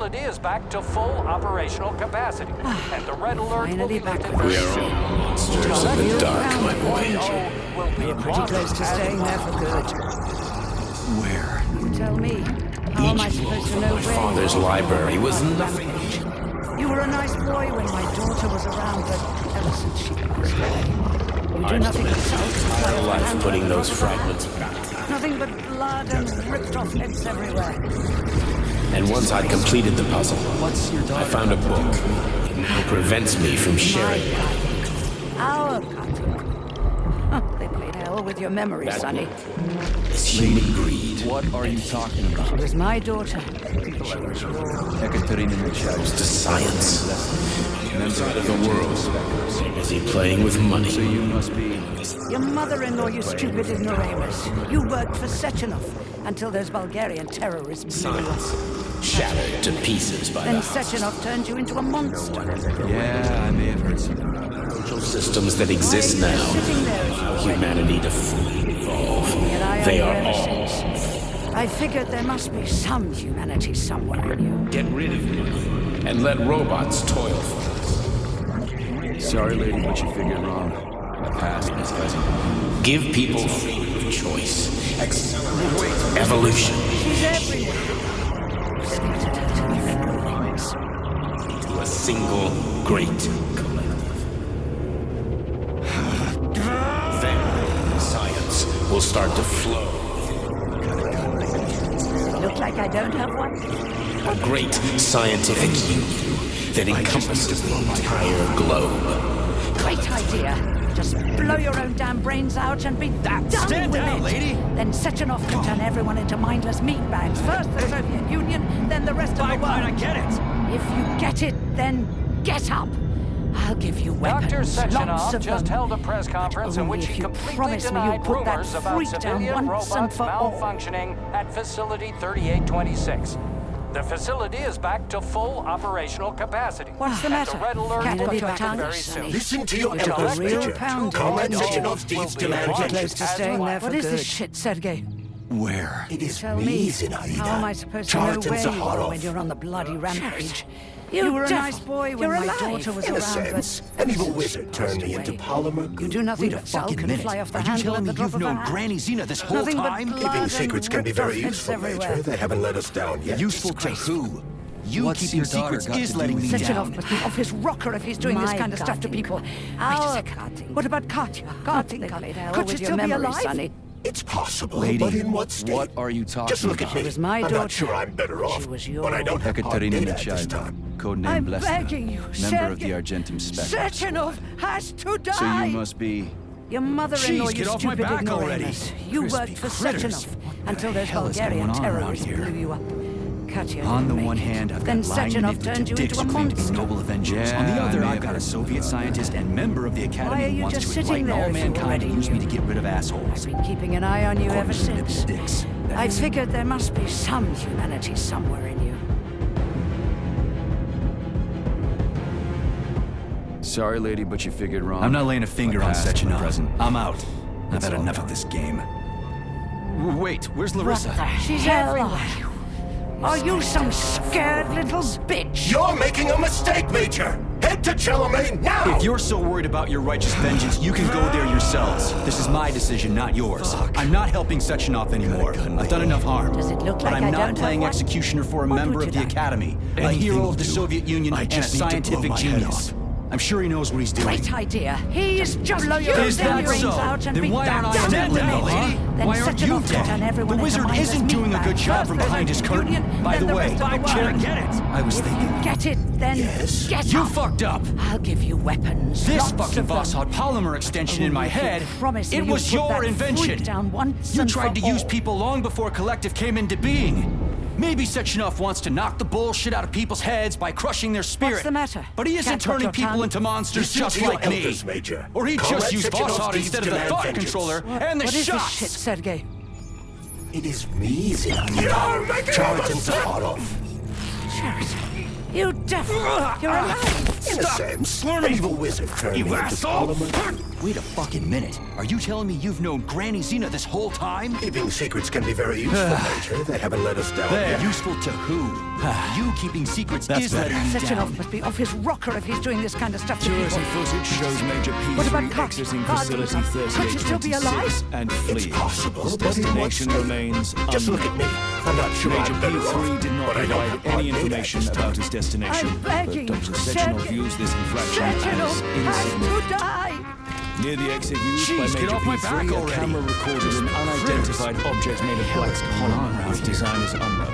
facility is back to full operational capacity, and the red alert will be lifted We very are soon. all monsters in the dark, my boy. Will be We're pretty close to staying there for good. Where? You tell me. How am I supposed to know My where father's you are? library was nothing. You were a nice boy when my daughter was around, but ever since she passed away, you do nothing but sulk and fly My off the life handle putting at the those drop of a hat. fragments back. Nothing but blood and ripped off heads everywhere. And once I'd completed the puzzle, I found a book. It now prevents me from sharing it. Our Katuk. They played hell with your memory, That Sonny. book is human greed. What are you talking about? She was my daughter. She was yours. Ekaterina Nechaev's To science. member Out of the world. Busy playing with money. So you must be... Your mother-in-law, you stupid ignoramus. You worked for Sechenov until those Bulgarian terrorists blew you up. Science. Shattered to pieces by Then the Sechenov turned you into a monster. Yeah, I may have heard something. social systems that exist Why are you now sitting there if allow you're humanity to fully evolve. Yet I They am are here all. ever since. I figured there must be some humanity somewhere in you. Get rid of money and let robots toil for us. Sorry, lady, but you figured wrong. My past is cousin. Give people freedom of choice. Accelerate evolution She's everywhere. Scattered her to different things. to a single great collective. Then science will start to flow. Look like I don't have one? A great scientific union that encompasses the entire globe. Great idea. Just blow your own damn brains out and be done Stand with down, it. lady. Then Sechenov can turn everyone into mindless meatbags. First the Soviet Union, then the rest of the world. I get it. If you get it, then get up. I'll give you weapons, Dr. lots Sechenov of just them. held a press conference in Only which if he you completely promise me denied you'll put that rumors about freak down civilian once and robots for all. malfunctioning at Facility 3826. The facility is back to full operational capacity. What's the and matter? the red alert Can't will be leave your lifted tongue, very Sonny. soon. Listen to your You took a elders, real Major. pound. Comrade No. Sechenov's deeds Will be demand watched Close to as staying well. there for What good. is What is this this shit, Sergei? Where? It is Tell me, me, Zinaida. how am I supposed to know Tartan where you are Zaharov. when you're on the bloody rampage? You You were a devil. nice boy when You're my alive. daughter was In a around, sense, but an evil wizard turned me into polymer you goo. do nothing Wait a but sulk fucking and minute. fly off the Are you handle telling at me the drop you've of a known hat. Granny Zena this whole Nothing but time? blood Keeping and secrets can be ripped off very heads useful, everywhere. Major. They haven't let us down yet. Useful to who? You What's keeping your daughter secrets got is to do letting with me it? down. Sechenov must be off his rocker if he's doing this My kind of stuff to Katin. people. Wait a Our second. Katin. What about Katya? Nothing Katya. played hell Could with she your still be memory, alive? Sonny. It's possible, Lady, but in what state? what are you talking Just look about? at me. She was my I'm daughter. not sure I'm better off, was but I don't have hard Ekaterina data at this Nechaeva, time. codename I'm Blessed, begging you, member of Sergei. the Argentum Spectre. Sechenov has to die! So you must be... Your mother-in-law, Jeez, you get off my stupid back already. ignoramus. You Crispy worked for critters. Sechenov What until the those hell is Bulgarian going on around terrorists here? blew you up. Katya On the didn't one make it. hand, I've Then got lying Sechenov manipulative turned you dicks into a claiming to be monster. noble Avengers. Yeah, On the I other, may I've have got a heard Soviet scientist and member of the Why Academy are who you wants just to sitting enlighten there all if you mankind already and use me knew? to get rid of assholes. I've been keeping an eye on you ever since. Dicks. I figured there must be some humanity somewhere in you. Sorry, lady, but you figured wrong. I'm not laying a finger on My past, my Sechenov. present. I'm out. I've That's had all. enough of this game. Wait, where's Larissa? She's everywhere. Are you some scared little bitch? You're making a mistake, Major! Head to Charlemagne now! If you're so worried about your righteous vengeance, you can go there yourselves. This is my decision, not yours. I'm not helping Sechenov anymore. I've done enough harm. Does it look But like I'm I not don't have playing one? executioner for a What member would of you the like? Academy, a Anything hero will of the do. Soviet Union, I and a just need to blow scientific my head genius. off. I'm sure he knows what he's doing. Great idea. He's just blow your Is damn that brains so? out and Then be why aren't I done dead with now, it. lady? Then Why aren't you Sechenov can turn dead? everyone The into wizard mindless isn't doing a good meatbags. job First from the behind his Soviet curtain. Union, By then the way, rest of the world. get it. I was If you thinking. get it, then Yes? get You up. fucked up. I'll give you weapons. This lots fucking of them. Vossod polymer extension in my If you head, promise me it you'll was put your that invention. freak down once You and tried for to use all. people long before Collective came into being. Maybe Sechenov wants to knock the bullshit out of people's heads by crushing their spirit. What's the matter? But he isn't Can't put turning your people tongue? into monsters Listen just to your like me. elders, Major. Or he Comrade just used Sechenov's Vossod deeds instead of the demand thought vengeance. controller and the What is shots. this shit, Sergei? It is me, Zinaida. Tartan Zaharov. Sheridan, you devil! You're alive! In a sense, an evil wizard turned me into Parliament. Wait a fucking minute. Are you telling me you've known Granny Xena this whole time? Keeping secrets can be very useful, Major. They haven't let us down yet. Useful to who? You keeping secrets is letting you Sechenov down. must be off his rocker if he's doing this kind of stuff to people. Security footage shows Major What about P3 Cox? exiting Guard facility dog. Could she still be 3826 alive? and It's fleeing. possible, His but in what destination state? remains Just look at me. I'm not sure Major I'm better off, P3 did not but I don't provide have my any data information access to about it. his destination, I'm but begging. Dr. Sechenov views this infraction Sechenov as has insignificant. to die! Near the exit used by Jeez, get Major off my back P3, a already. camera recorded an unidentified object made of black polymer whose design is unknown.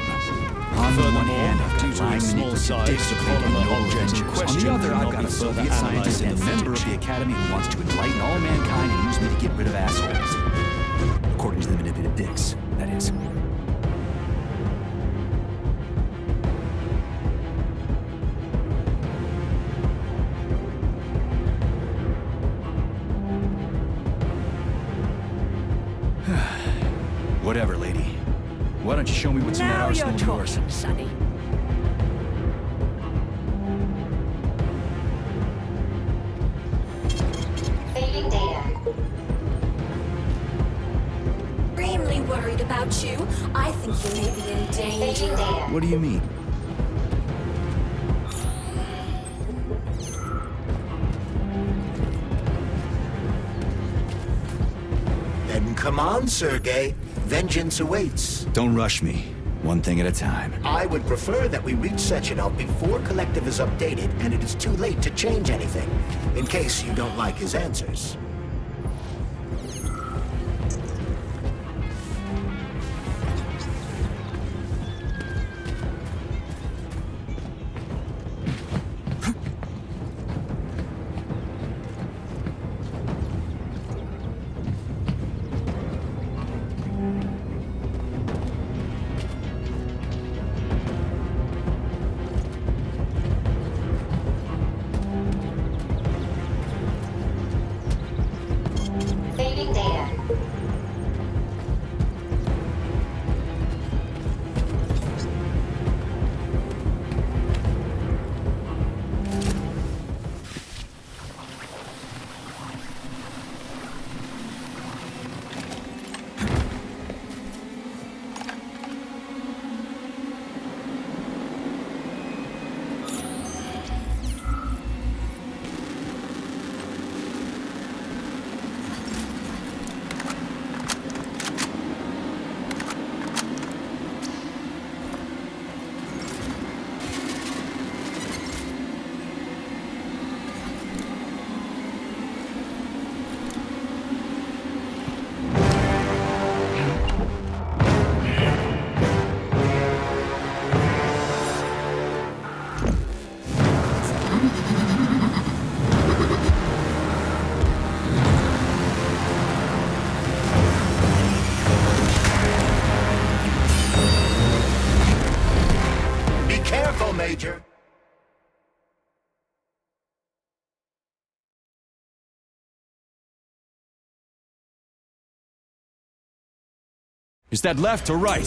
On the one hand, I've due got to lying its small manipulative size, dicks the who think polymer noble object in inventions. question On the other, cannot I've got be a further Soviet analyzed scientist in and the member of footage. the Academy who wants to enlighten all mankind and use me to get rid of assholes. According to the manipulative dicks, that is. Whatever, lady. Why don't you show me what's in that Now arsenal you're of yours? talking, Sonny. Saving data. Extremely worried about you. I think you may be in danger. Saving data. What do you mean? Then come on, Sergei. Vengeance awaits. Don't rush me. One thing at a time. I would prefer that we reach Sechenov before Collective is updated and it is too late to change anything, in case you don't like his answers. Saving data. Be careful, Major. Is that left or right?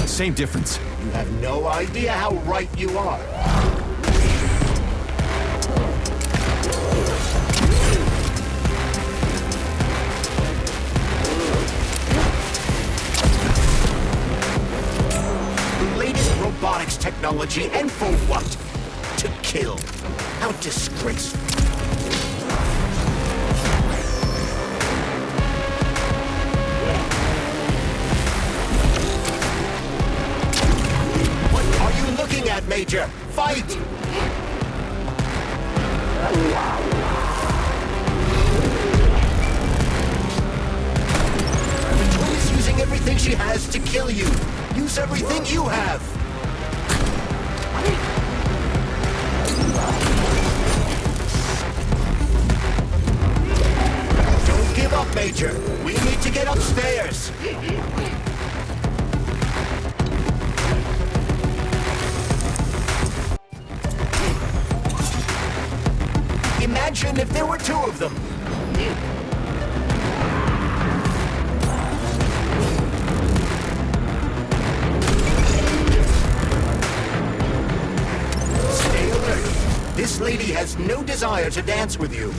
Same difference. You have no idea how right you are. The latest robotics technology, and for what? To kill. How disgraceful. What are you looking at, Major? Fight! Patrol's using everything she has to kill you. Use everything you have. Don't give up, Major. We need to get upstairs. Imagine if there were two of them. Stay alert. This lady has no desire to dance with you.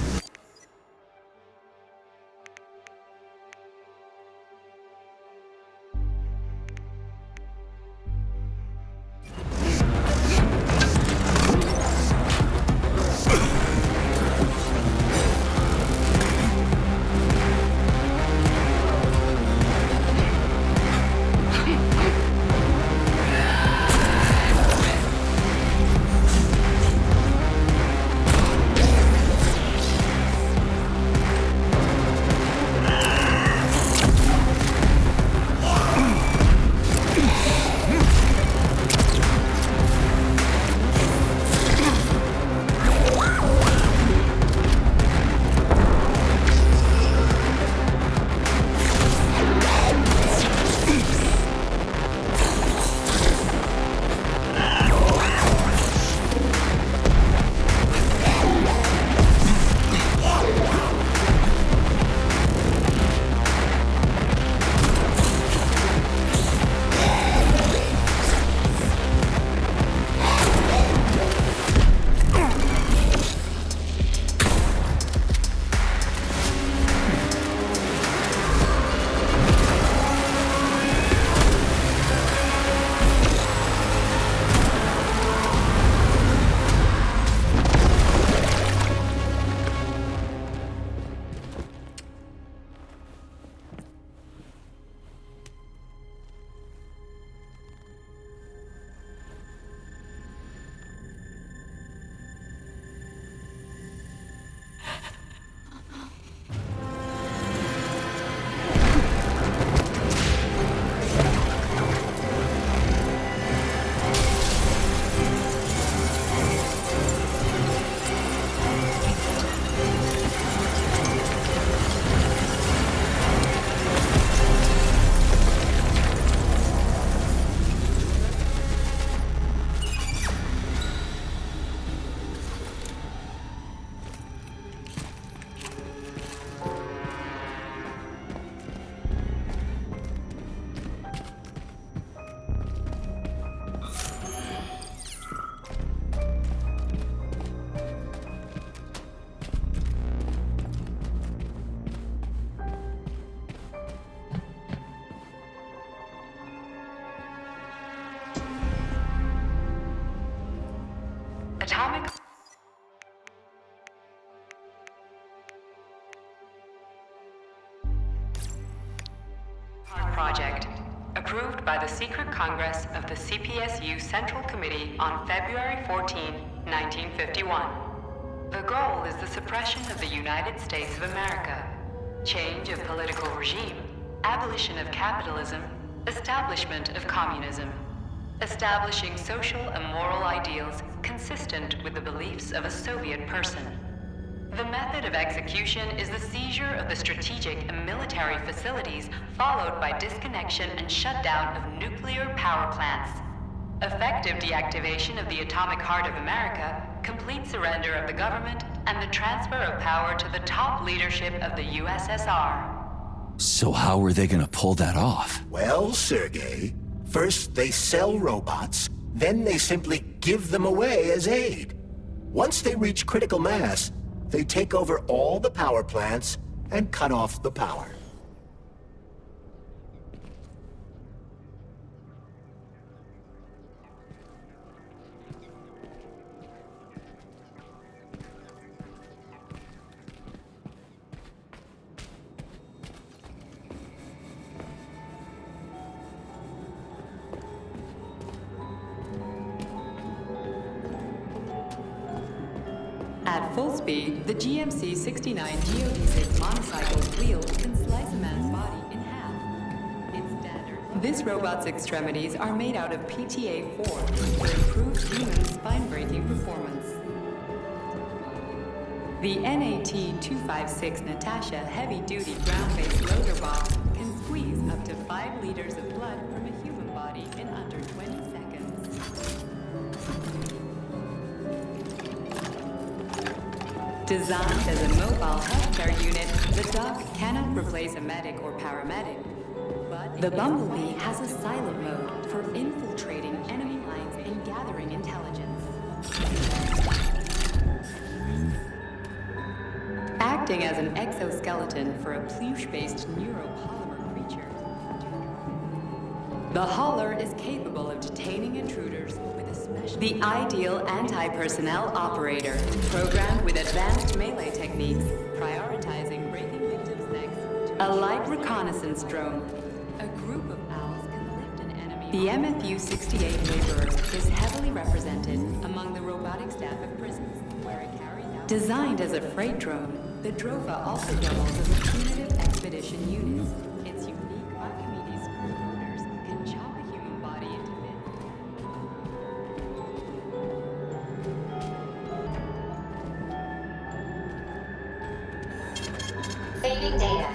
Atomic Project, approved by the Secret Congress of the CPSU Central Committee on February 14, 1951. The goal is the suppression of the United States of America, change of political regime, abolition of capitalism, establishment of communism, establishing social and moral ideals consistent with the beliefs of a Soviet person. The method of execution is the seizure of the strategic and military facilities, followed by disconnection and shutdown of nuclear power plants. Effective deactivation of the atomic heart of America, complete surrender of the government, and the transfer of power to the top leadership of the USSR. So how are they gonna pull that off? Well, Sergei, first they sell robots, then they simply give them away as aid. Once they reach critical mass, they take over all the power plants and cut off the power. At full speed, the GMC-69 geodesic monocycle wheel can slice a man's body in half. It's standard. This robot's extremities are made out of PTA-4 for improved human spine-breaking performance. The NAT-256 Natasha heavy-duty ground-based loader box can squeeze up to 5 liters of blood from a human body in under 20 seconds. Designed as a mobile healthcare unit, the dog cannot replace a medic or paramedic. But the Bumblebee has a silent mode for infiltrating enemy lines and gathering intelligence. acting as an exoskeleton for a pluche-based neuropolymer creature. The Hauler is capable of detaining intruders with a special... The ideal anti-personnel operator, programmed with advanced melee techniques, prioritizing breaking victims' necks. A light reconnaissance drone. A group of owls can lift an enemy... The MFU-68 laborer is heavily represented among the robotic staff of prisons, where it carries out... Designed as a freight drone, the Drofa also doubles as a punitive expedition unit. Its unique Archimedes screw motors can chop a human body into bits. Saving data.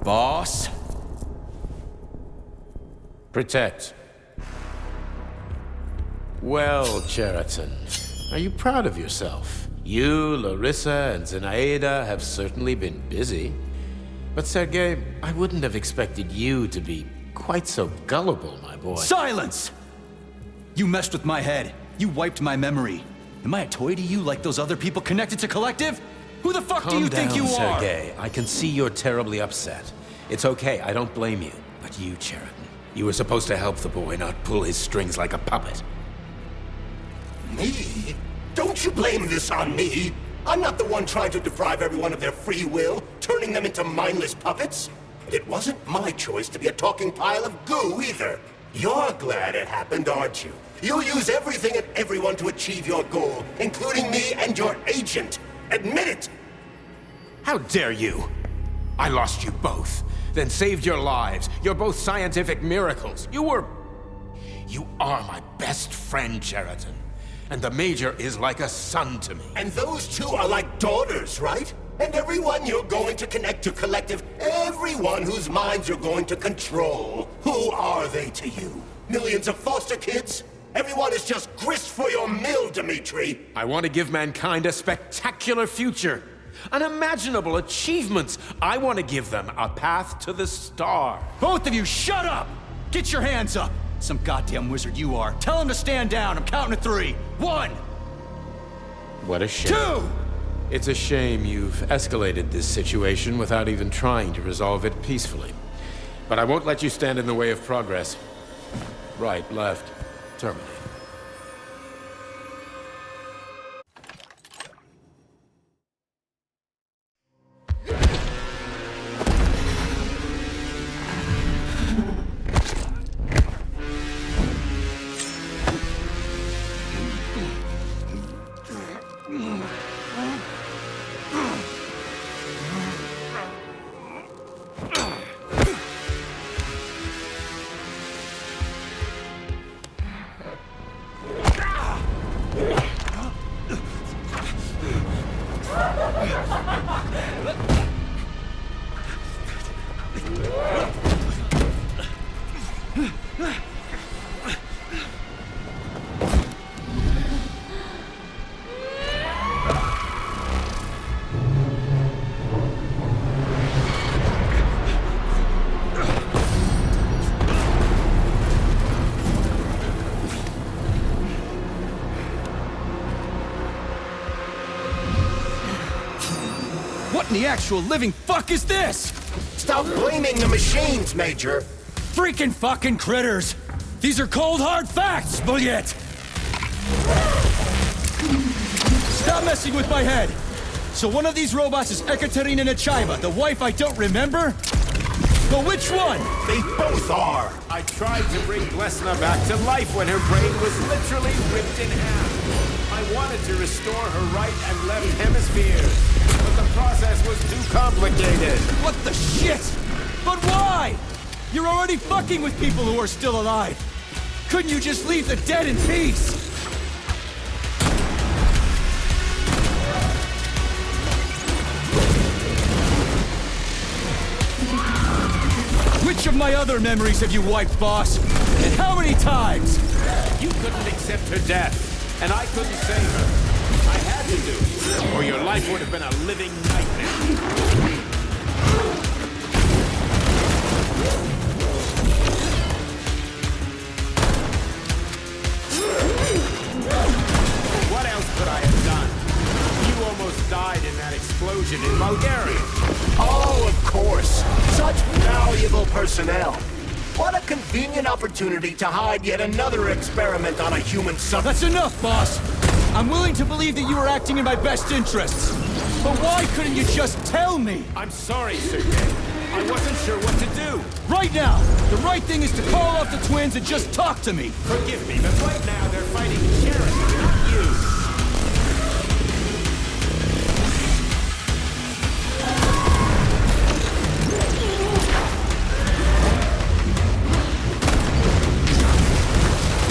Boss? Protect. Well, Cheriton, are you proud of yourself? You, Larissa, and Zenaida have certainly been busy. But Sergei, I wouldn't have expected you to be quite so gullible, my boy. Silence! You messed with my head. You wiped my memory. Am I a toy to you like those other people connected to Collective? Who the fuck do you think you are? Sergei. I can see you're terribly upset. It's okay, I don't blame you. But you, Cheriton, you were supposed to help the boy, not pull his strings like a puppet. Me? Don't you blame this on me? I'm not the one trying to deprive everyone of their free will, turning them into mindless puppets. And it wasn't my choice to be a talking pile of goo either. You're glad it happened, aren't you? You'll use everything and everyone to achieve your goal, including me and your agent. Admit it! How dare you? I lost you both, then saved your lives. You're both scientific miracles. You are my best friend, Cheriton. And the Major is like a son to me. And those two are like daughters, right? And everyone you're going to connect to Collective, everyone whose minds you're going to control. Who are they to you? Millions of foster kids? Everyone is just grist for your mill, Dimitri. I want to give mankind a spectacular future. Unimaginable achievements. I want to give them a path to the star. Both of you, shut up! Get your hands up! Some goddamn wizard you are. Tell him to stand down. I'm counting to 3. 1! What a shame. 2! It's a shame you've escalated this situation without even trying to resolve it peacefully. But I won't let you stand in the way of progress. Right, left, terminate. What in the actual living fuck is this? Stop blaming the machines, Major. Freaking fucking critters! These are cold, hard facts, Bullet! Stop messing with my head! So one of these robots is Ekaterina Nechaeva, the wife I don't remember? But which one? They both are. I tried to bring Blesna back to life when her brain was literally ripped in half. I wanted to restore her right and left hemispheres, but the process was too complicated. What the shit? But why? You're already fucking with people who are still alive. Couldn't you just leave the dead in peace? Which of my other memories have you wiped, boss? And how many times? You couldn't accept her death, and I couldn't save her. I had to do it, or your life would have been a living nightmare. What else could I have done? You almost died in that explosion in Bulgaria. Oh, of course. Such valuable personnel. What a convenient opportunity to hide yet another experiment on a human subject. That's enough, boss! I'm willing to believe that you were acting in my best interests. But why couldn't you just tell me? I'm sorry, Sergei. I wasn't sure what to do. Right now, the right thing is to call off the twins and just talk to me. Forgive me, but right now they're fighting Sheridan, not you.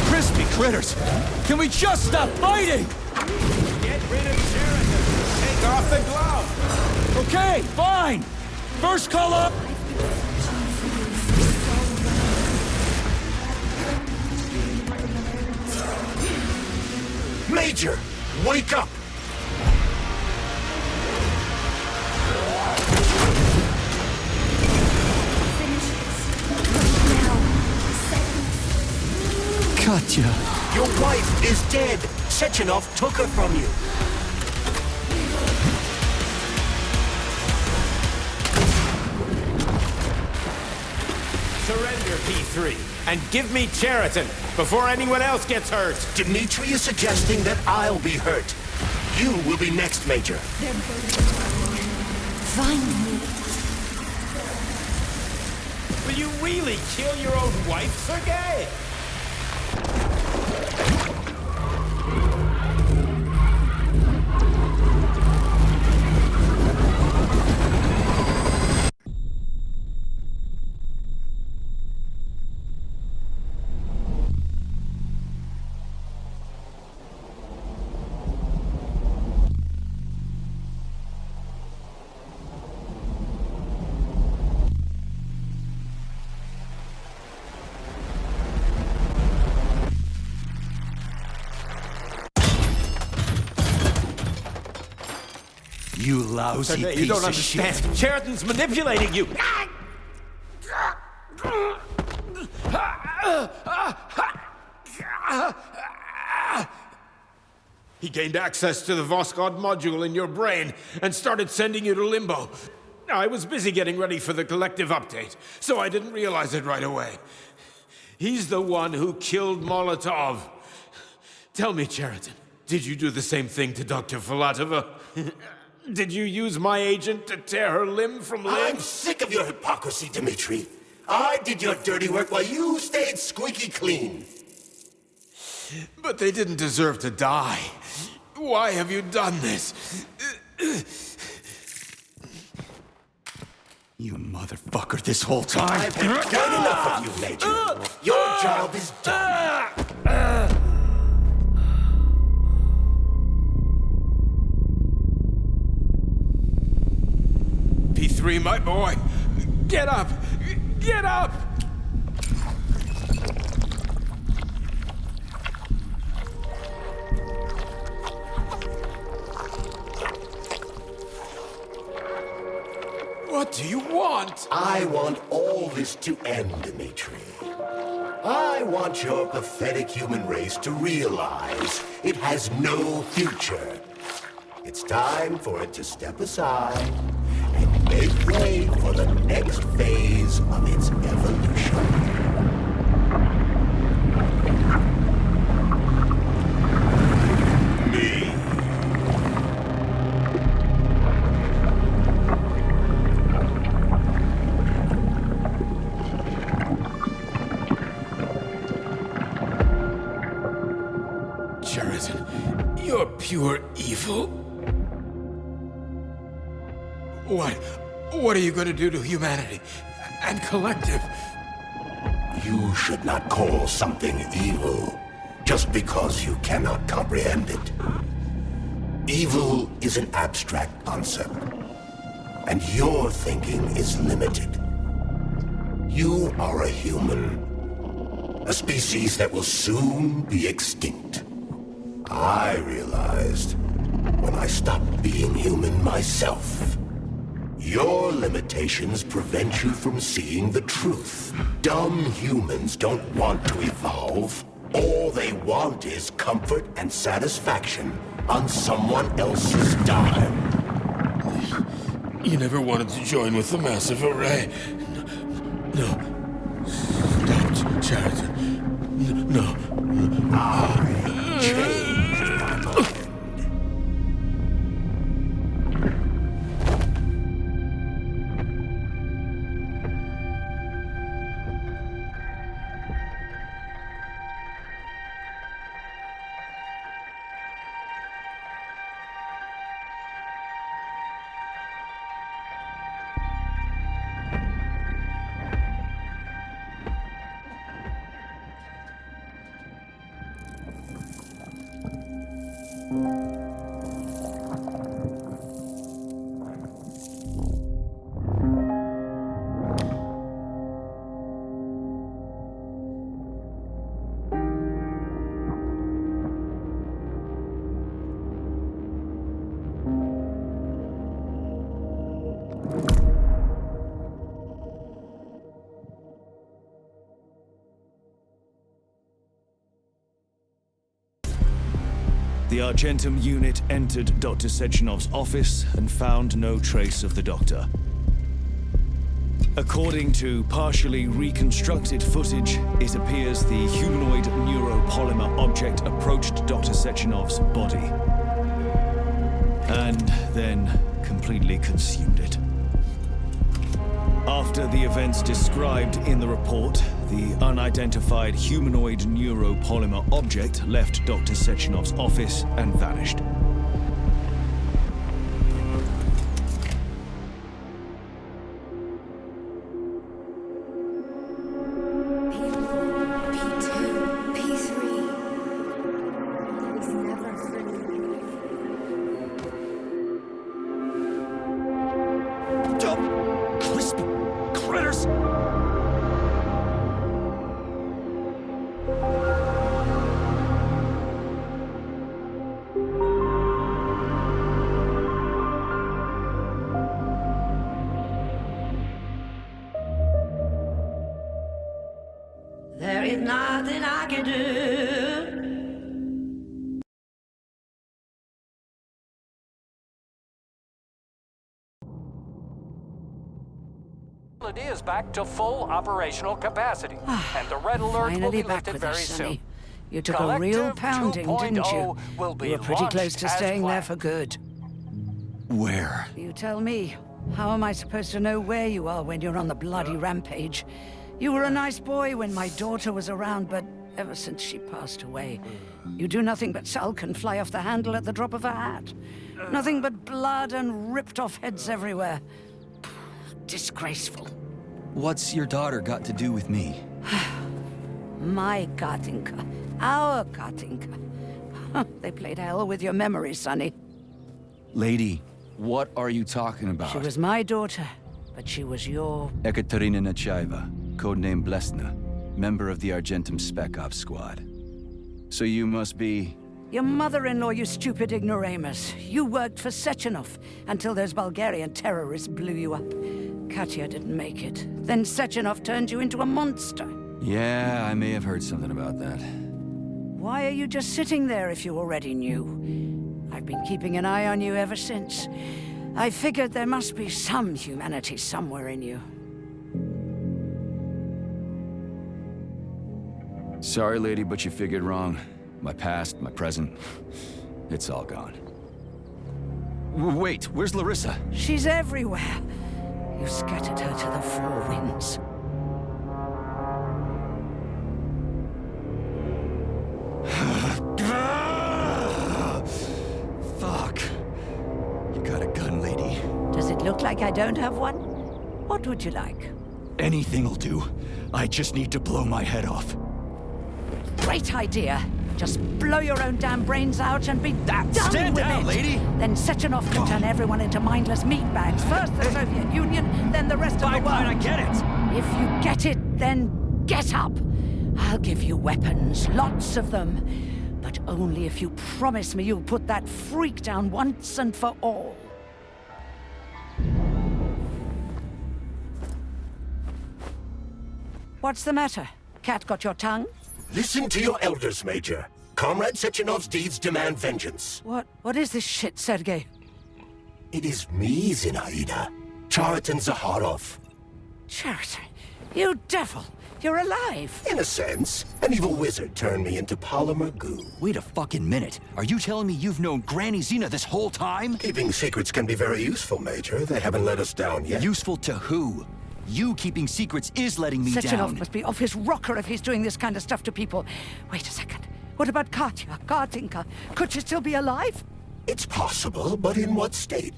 Crispy critters! Can we just stop fighting? Get rid of Sheridan. Take off the glove. Okay, fine! First call up! Major, wake up! Katya. Your wife is dead. Sechenov took her from you. Surrender, P3, and give me Cheriton before anyone else gets hurt. Dmitri is suggesting that I'll be hurt. You will be next, Major. Find me. Will you really kill your own wife, Sergei? You lousy Sergei, piece you don't of understand. shit. Cheriton's manipulating you. He gained access to the Voskhod module in your brain and started sending you to Limbo. I was busy getting ready for the collective update, so I didn't realize it right away. He's the one who killed Molotov. Tell me, Cheriton, did you do the same thing to Dr. Filatova? Did you use my agent to tear her limb from limb? I'm sick of your hypocrisy, Dmitri. I did your dirty work while you stayed squeaky clean. But they didn't deserve to die. Why have you done this? You motherfucker this whole time. I've had quite enough of you, Major. Your job is done. P3, my boy. Get up! Get up! What do you want? I want all this to end, Dmitri. I want your pathetic human race to realize it has no future. It's time for it to step aside and make way for the next phase of its evolution. Sheraton, you're pure evil. What are you going to do to humanity and collective? You should not call something evil just because you cannot comprehend it. Evil is an abstract concept, and your thinking is limited. You are a human, a species that will soon be extinct. I realized when I stopped being human myself. Your limitations prevent you from seeing the truth. Dumb humans don't want to evolve. All they want is comfort and satisfaction on someone else's dime. You never wanted to join with the massive array. No. Stop, Sheraton. No. I changed my mind. The Argentum unit entered Dr. Sechenov's office and found no trace of the doctor. According to partially reconstructed footage, it appears the humanoid neuropolymer object approached Dr. Sechenov's body and then completely consumed it. After the events described in the report, the unidentified humanoid neuropolymer object left Dr. Sechenov's office and vanished. P2, P3. It's never free. Dumb, crisp critters! There is nothing I can do. It is back to full operational capacity, and the red alert will Finally be back lifted with very us, Sonny. soon. You took a real Collective pounding, didn't you? 2.0 will be You were pretty close launched to as staying there planned. for good. Where? You tell me. How am I supposed to know where you are when you're on the bloody rampage? You were a nice boy when my daughter was around, but ever since she passed away, you do nothing but sulk and fly off the handle at the drop of a hat. Nothing but blood and ripped off heads everywhere. Disgraceful. What's your daughter got to do with me? My Katinka. Our Katinka. They played hell with your memory, Sonny. Lady, what are you talking about? She was my daughter, but she was your... Ekaterina Nechaeva, codename Blesna, member of the Argentum Spec Ops squad. So you must be... Your mother-in-law, you stupid ignoramus. You worked for Sechenov until those Bulgarian terrorists blew you up. Katya didn't make it. Then Sechenov turned you into a monster. Yeah, I may have heard something about that. Why are you just sitting there if you already knew? I've been keeping an eye on you ever since. I figured there must be some humanity somewhere in you. Sorry, lady, but you figured wrong. My past, my present, it's all gone. Wait, where's Larissa? She's everywhere. You scattered her to the four winds. like I don't have one? What would you like? Anything'll do. I just need to blow my head off. Great idea. Just blow your own damn brains out and be done Stand with down, it. lady! Then Sechenov can turn everyone into mindless meatbags. First the Soviet Union, then the rest of the Fine, world. I get it. If you get it, then get up. I'll give you weapons, lots of them. But only if you promise me you'll put that freak down once and for all. What's the matter? Cat got your tongue? Listen to your elders, Major. Comrade Sechenov's deeds demand vengeance. What is this shit, Sergei? It is me, Zinaida. Chariton Zaharov. Chariton, you devil! You're alive! In a sense, an evil wizard turned me into polymer goo. Wait a fucking minute. Are you telling me you've known Granny Xena this whole time? Keeping secrets can be very useful, Major. They haven't let us down yet. Useful to who? You keeping secrets is letting me Sechenov down. must be off his rocker if he's doing this kind of stuff to people. Wait a second. What about Katya, Kartinka? Could she still be alive? It's possible, but in what state?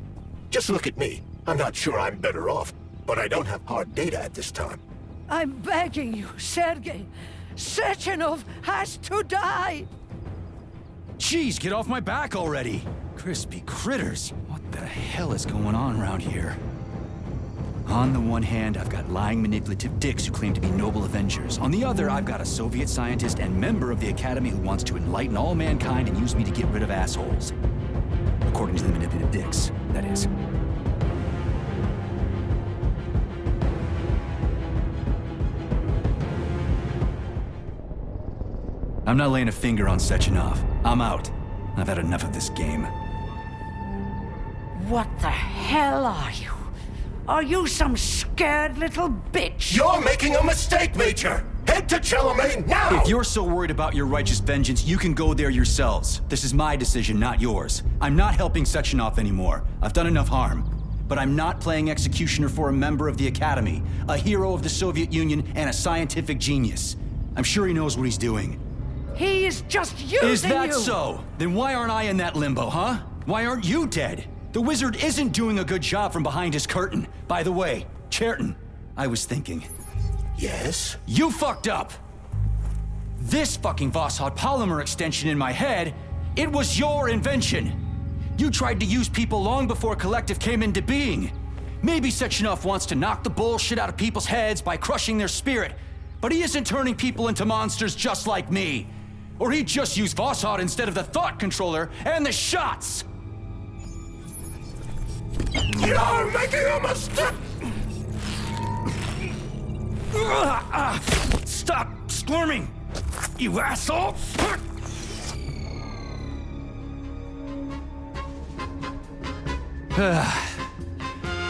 Just look at me. I'm not sure I'm better off, but I don't have hard data at this time. I'm begging you, Sergei. Sechenov has to die! Jeez, get off my back already! Crispy critters. What the hell is going on around here? On the one hand, I've got lying, manipulative dicks who claim to be noble avengers. On the other, I've got a Soviet scientist and member of the Academy who wants to enlighten all mankind and use me to get rid of assholes. According to the manipulative dicks, that is. I'm not laying a finger on Sechenov. I'm out. I've had enough of this game. What the hell are you? Are you some scared little bitch? You're making a mistake, Major! Head to Chalamet now! If you're so worried about your righteous vengeance, you can go there yourselves. This is my decision, not yours. I'm not helping Sechenov anymore. I've done enough harm. But I'm not playing executioner for a member of the Academy, a hero of the Soviet Union, and a scientific genius. I'm sure he knows what he's doing. He is just using you! Is that so? Then why aren't I in that limbo, huh? Why aren't you dead? The wizard isn't doing a good job from behind his curtain. By the way, Cheriton, I was thinking. Yes? You fucked up! This fucking Voskhod polymer extension in my head, it was your invention! You tried to use people long before Collective came into being. Maybe Sechenov wants to knock the bullshit out of people's heads by crushing their spirit, but he isn't turning people into monsters just like me. Or he'd just use Voskhod instead of the thought controller and the shots! You're making a mistake! Stop squirming, you asshole!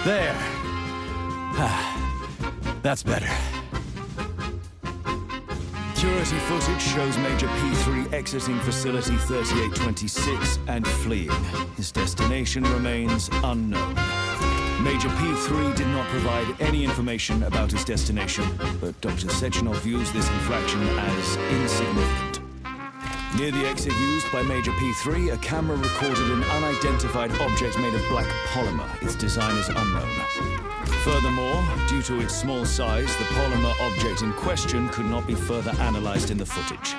There. That's better. Security footage shows Major P3 exiting Facility 3826 and fleeing. His destination remains unknown. Major P3 did not provide any information about his destination, but Dr. Sechenov views this infraction as insignificant. Near the exit used by Major P3, a camera recorded an unidentified object made of black polymer. Its design is unknown. Furthermore, due to its small size, the polymer object in question could not be further analyzed in the footage.